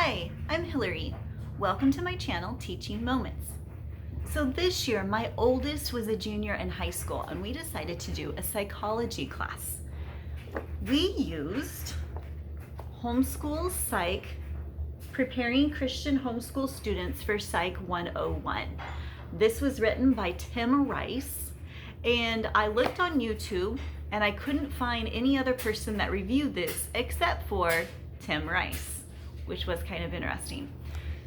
Hi, I'm Hillary. Welcome to my channel, Teaching Moments. So this year, my oldest was a junior in high school and we decided to do a psychology class. We used Homeschool, Psych, Preparing Christian Homeschool Students for Psych 101. This was written by Tim Rice, and I looked on YouTube and I couldn't find any other person that reviewed this except for Tim Rice, which was kind of interesting.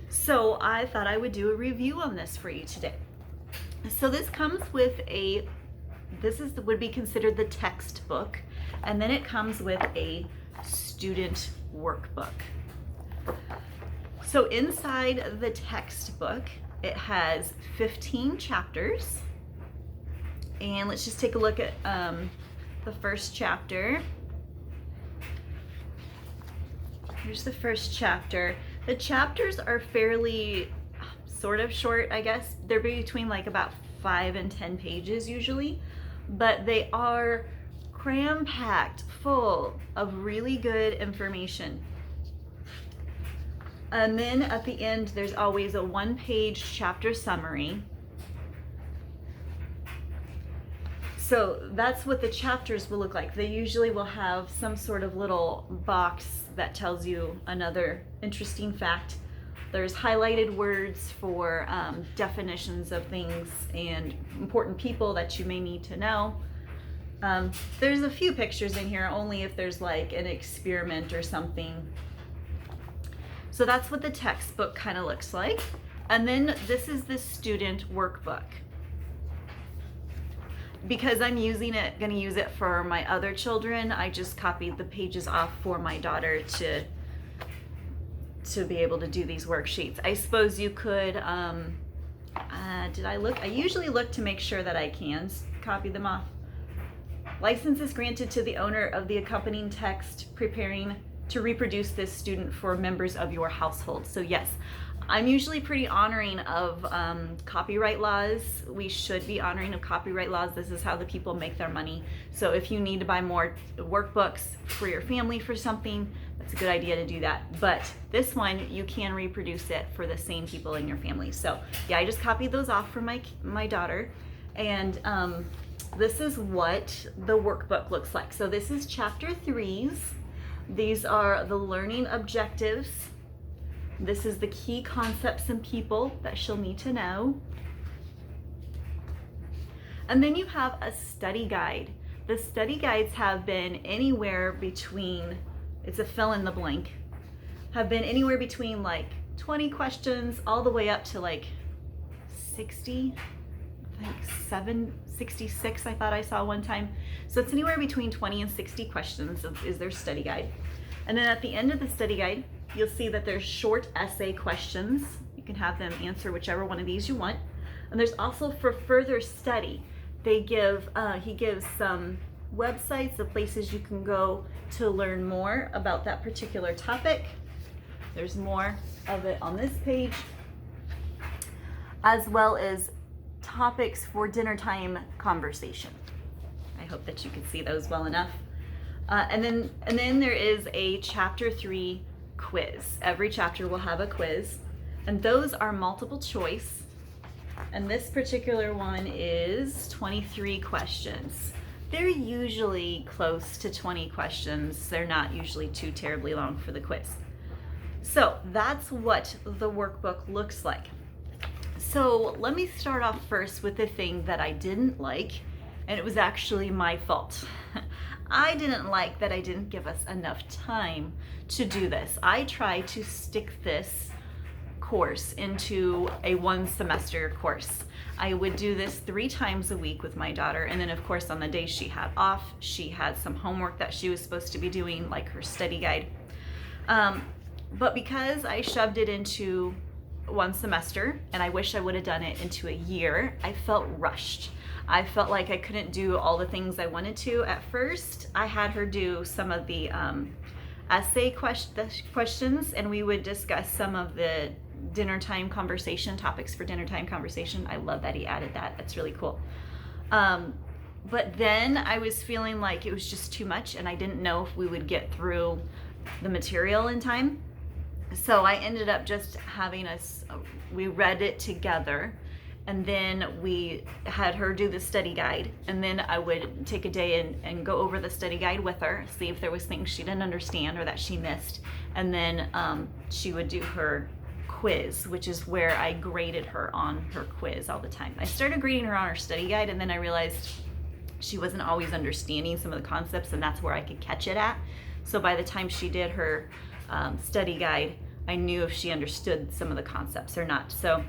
So I thought I would do a review on this for you today. So this comes with would be considered the textbook, and then it comes with a student workbook. So inside the textbook, it has 15 chapters. And let's just take a look at the first chapter. Here's the first chapter. The chapters are fairly sort of short, I guess. They're between like about 5 and 10 pages usually, but they are cram-packed full of really good information. And then at the end, there's always a one-page chapter summary. So that's what the chapters will look like. They usually will have some sort of little box that tells you another interesting fact. There's highlighted words for definitions of things and important people that you may need to know. There's a few pictures in here, only if there's like an experiment or something. So that's what the textbook kind of looks like. And then this is the student workbook. Because I'm going to use it for my other children, I just copied the pages off for my daughter to be able to do these worksheets. I suppose you could, did I look? I usually look to make sure that I can copy them off. License is granted to the owner of the accompanying text preparing to reproduce this student for members of your household. So yes, I'm usually pretty honoring of copyright laws. We should be honoring of copyright laws. This is how the people make their money. So if you need to buy more workbooks for your family for something, that's a good idea to do that. But this one, you can reproduce it for the same people in your family. So yeah, I just copied those off for my daughter. And this is what the workbook looks like. So this is chapter 3s. These are the learning objectives. This is the key concepts and people that she'll need to know. And then you have a study guide. The study guides have been anywhere between, it's a fill in the blank, have been anywhere between like 20 questions all the way up to like 60, I think 66 I thought I saw one time. So it's anywhere between 20 and 60 questions is their study guide. And then at the end of the study guide, you'll see that there's short essay questions. You can have them answer whichever one of these you want. And there's also for further study, he gives some websites of places you can go to learn more about that particular topic. There's more of it on this page, as well as topics for dinner time conversation. I hope that you can see those well enough. And then there is a chapter 3 quiz. Every chapter will have a quiz, and those are multiple choice. And this particular one is 23 questions. They're usually close to 20 questions. They're not usually too terribly long for the quiz. So that's what the workbook looks like. So let me start off first with the thing that I didn't like, and it was actually my fault. I didn't like that I didn't give us enough time to do this. I tried to stick this course into a 1-semester course. I would do this 3 times a week with my daughter, and then of course on the days she had off, she had some homework that she was supposed to be doing, like her study guide. But because I shoved it into 1 semester, and I wish I would have done it into a year, I felt rushed. I felt like I couldn't do all the things I wanted to at first. I had her do some of the essay questions, and we would discuss some of the dinner time conversation topics for dinner time conversation. I love that he added that. That's really cool. But then I was feeling like it was just too much, and I didn't know if we would get through the material in time. So I ended up just having we read it together, and then we had her do the study guide, and then I would take a day and go over the study guide with her, see if there was things she didn't understand or that she missed, and then she would do her quiz, which is where I graded her on her quiz all the time. I started grading her on her study guide, and then I realized she wasn't always understanding some of the concepts, and that's where I could catch it at. So by the time she did her study guide, I knew if she understood some of the concepts or not. So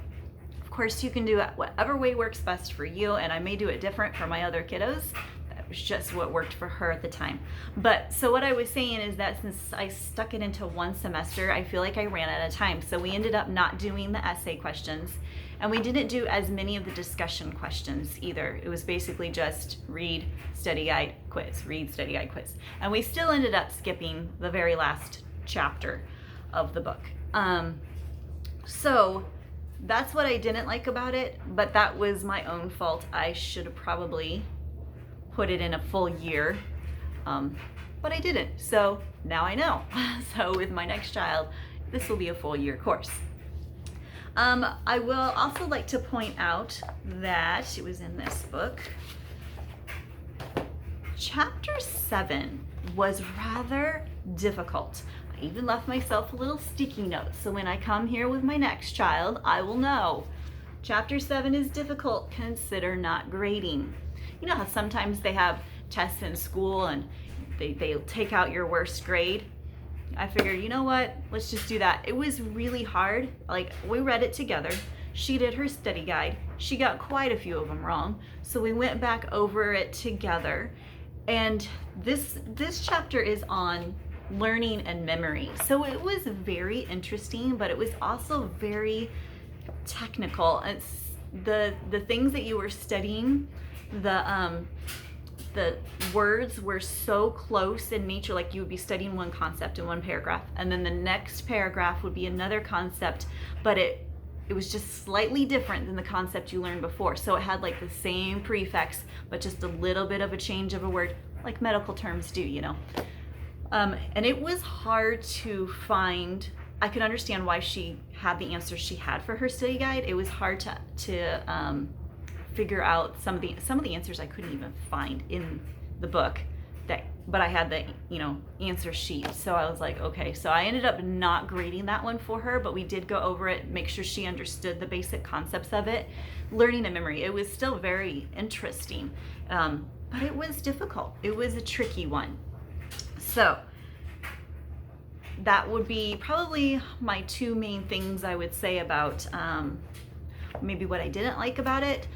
of course you can do it whatever way works best for you, and I may do it different for my other kiddos. That was just what worked for her at the time. But so what I was saying is that since I stuck it into one semester, I feel like I ran out of time. So we ended up not doing the essay questions, and we didn't do as many of the discussion questions either. It was basically just read, study guide, quiz, read, study guide, quiz. And we still ended up skipping the very last chapter of the book. So that's what I didn't like about it, but that was my own fault. I should have probably put it in a full year, but I didn't. So now I know. So with my next child, this will be a full year course. I will also like to point out that it was in this book. Chapter 7 was rather difficult. I even left myself a little sticky note, so when I come here with my next child, I will know. Chapter 7 is difficult. Consider not grading. You know how sometimes they have tests in school and they'll take out your worst grade? I figured, you know what, let's just do that. It was really hard. Like, we read it together. She did her study guide. She got quite a few of them wrong. So we went back over it together. And this chapter is on learning and memory. So it was very interesting, but it was also very technical. It's the things that you were studying, the words were so close in nature. Like, you would be studying one concept in one paragraph, and then the next paragraph would be another concept, but it was just slightly different than the concept you learned before. So it had like the same prefix, but just a little bit of a change of a word, like medical terms do, you know. And it was hard to find. I could understand why she had the answers she had for her study guide. It was hard to figure out some of the answers I couldn't even find in the book, but I had the answer sheet. So I was like, okay. So I ended up not grading that one for her, but we did go over it, make sure she understood the basic concepts of it. Learning and memory, it was still very interesting, but it was difficult. It was a tricky one. So that would be probably my two main things I would say about maybe what I didn't like about it.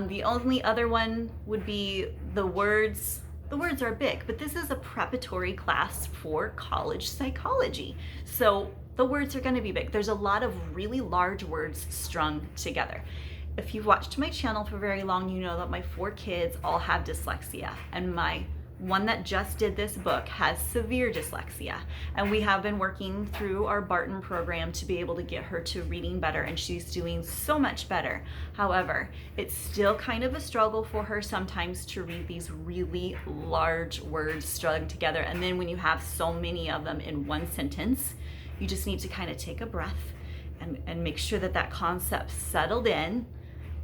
The only other one would be the words. The words are big, but this is a preparatory class for college psychology. So the words are going to be big. There's a lot of really large words strung together. If you've watched my channel for very long, you know that my 4 kids all have dyslexia, and my one that just did this book has severe dyslexia, and we have been working through our Barton program to be able to get her to reading better, and she's doing so much better. However, it's still kind of a struggle for her sometimes to read these really large words strung together, and then when you have so many of them in one sentence, you just need to kind of take a breath and make sure that concept's settled in,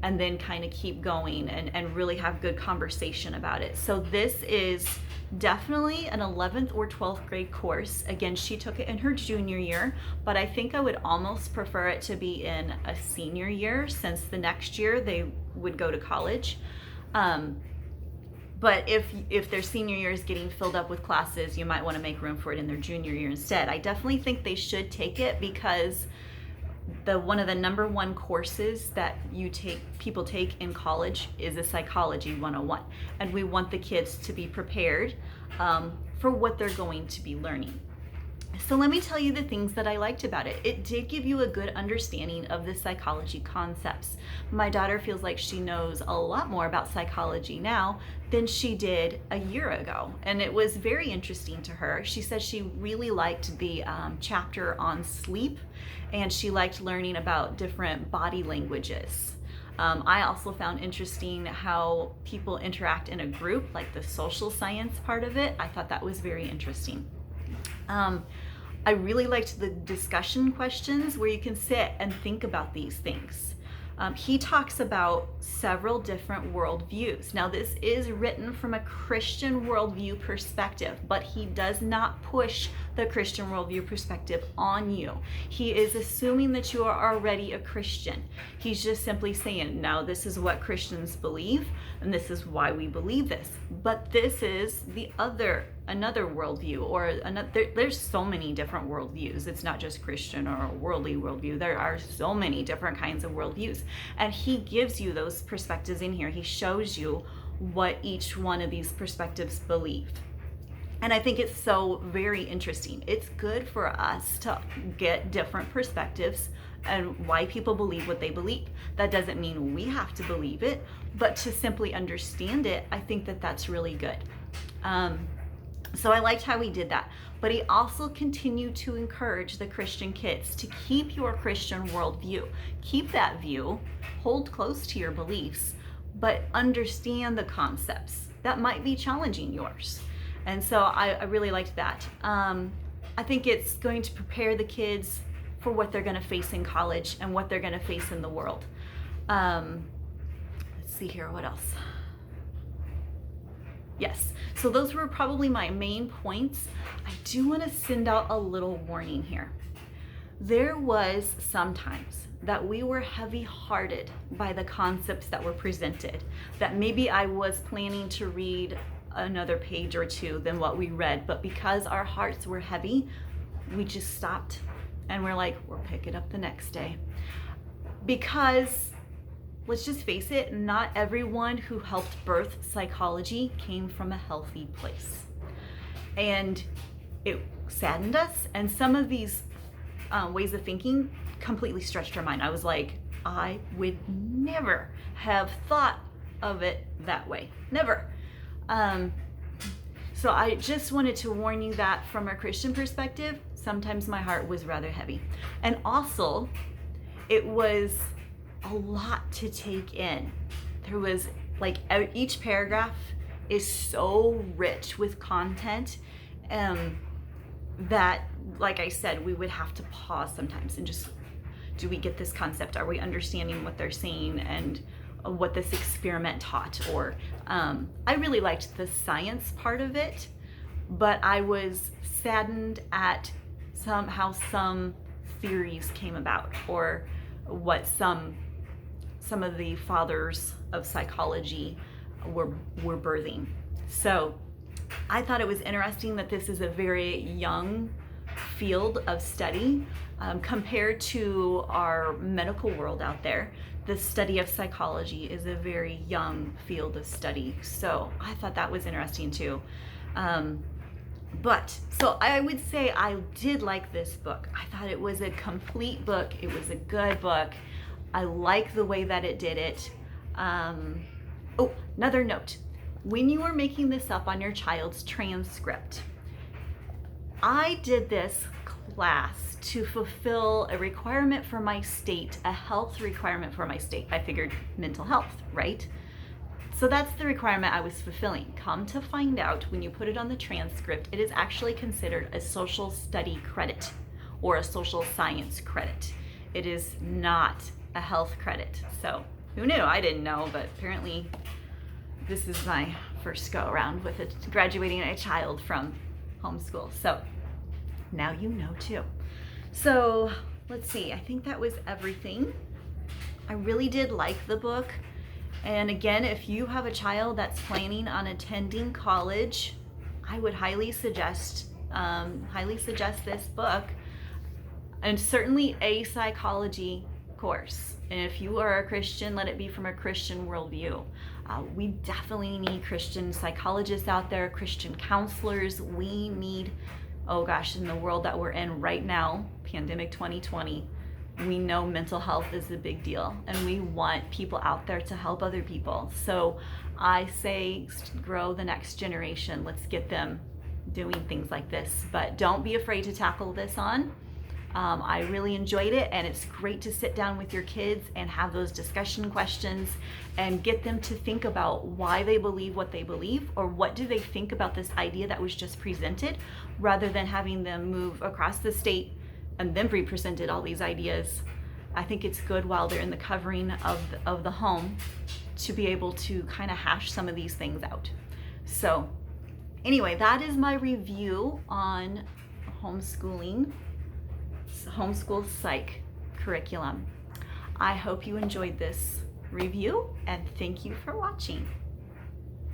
and then kind of keep going and really have good conversation about it. So this is definitely an 11th or 12th grade course. Again, she took it in her junior year, but I think I would almost prefer it to be in a senior year, since the next year they would go to college. But if their senior year is getting filled up with classes, you might want to make room for it in their junior year instead. I definitely think they should take it, because one of the number one courses that people take in college is a Psychology 101, and we want the kids to be prepared for what they're going to be learning. So let me tell you the things that I liked about it. It did give you a good understanding of the psychology concepts. My daughter feels like she knows a lot more about psychology now than she did a year ago, and it was very interesting to her. She said she really liked the chapter on sleep, and she liked learning about different body languages. I also found interesting how people interact in a group, like the social science part of it. I thought that was very interesting. I really liked the discussion questions where you can sit and think about these things. He talks about several different worldviews. Now, this is written from a Christian worldview perspective, but he does not push the Christian worldview perspective on you. He is assuming that you are already a Christian. He's just simply saying, now this is what Christians believe, and this is why we believe this. But this is another worldview, or another. There's so many different worldviews. It's not just Christian or a worldly worldview. There are so many different kinds of worldviews. And he gives you those perspectives in here. He shows you what each one of these perspectives believe. And I think it's so very interesting. It's good for us to get different perspectives and why people believe what they believe. That doesn't mean we have to believe it, but to simply understand it, I think that that's really good. So I liked how he did that. But he also continued to encourage the Christian kids to keep your Christian worldview. Keep that view, hold close to your beliefs, but understand the concepts that might be challenging yours. And so I really liked that. I think it's going to prepare the kids for what they're going to face in college and what they're going to face in the world. Let's see here, what else? Yes, so those were probably my main points. I do want to send out a little warning here. There was sometimes that we were heavy-hearted by the concepts that were presented, that maybe I was planning to read another page or two than what we read, but because our hearts were heavy, we just stopped and we're like, we'll pick it up the next day. Because let's just face it, not everyone who helped birth psychology came from a healthy place. And it saddened us, and some of these ways of thinking completely stretched our mind. I was like, I would never have thought of it that way. Never. So I just wanted to warn you that from a Christian perspective, sometimes my heart was rather heavy. And also, it was a lot to take in. There was like each paragraph is so rich with content that, like I said, we would have to pause sometimes and just, do we get this concept? Are we understanding what they're saying and what this experiment taught? Or I really liked the science part of it, but I was saddened at how some theories came about, or what some of the fathers of psychology were birthing. So I thought it was interesting that this is a very young field of study compared to our medical world out there. The study of psychology is a very young field of study. So I thought that was interesting too. So I would say I did like this book. I thought it was a complete book. It was a good book. I like the way that it did it. Oh, another note. When you are making this up on your child's transcript, I did this class to fulfill a requirement for my state, a health requirement for my state. I figured mental health, right? So that's the requirement I was fulfilling. Come to find out, when you put it on the transcript, it is actually considered a social study credit or a social science credit. It is not a health credit. So who knew? I didn't know, but apparently this is my first go around with graduating a child from homeschool. So now you know too. So let's see, I think that was everything. I really did like the book. And again, if you have a child that's planning on attending college, I would highly suggest this book, and certainly a psychology course. And if you are a Christian, let it be from a Christian worldview. We definitely need Christian psychologists out there, Christian counselors. We need, oh gosh, in the world that we're in right now, pandemic 2020, we know mental health is a big deal, and we want people out there to help other people. So I say grow the next generation. Let's get them doing things like this. But don't be afraid to tackle this on. I really enjoyed it, and it's great to sit down with your kids and have those discussion questions and get them to think about why they believe what they believe, or what do they think about this idea that was just presented, rather than having them move across the state and then be presented all these ideas. I think it's good while they're in the covering of the home to be able to kind of hash some of these things out. So anyway, that is my review on homeschool psych curriculum. I hope you enjoyed this review, and thank you for watching.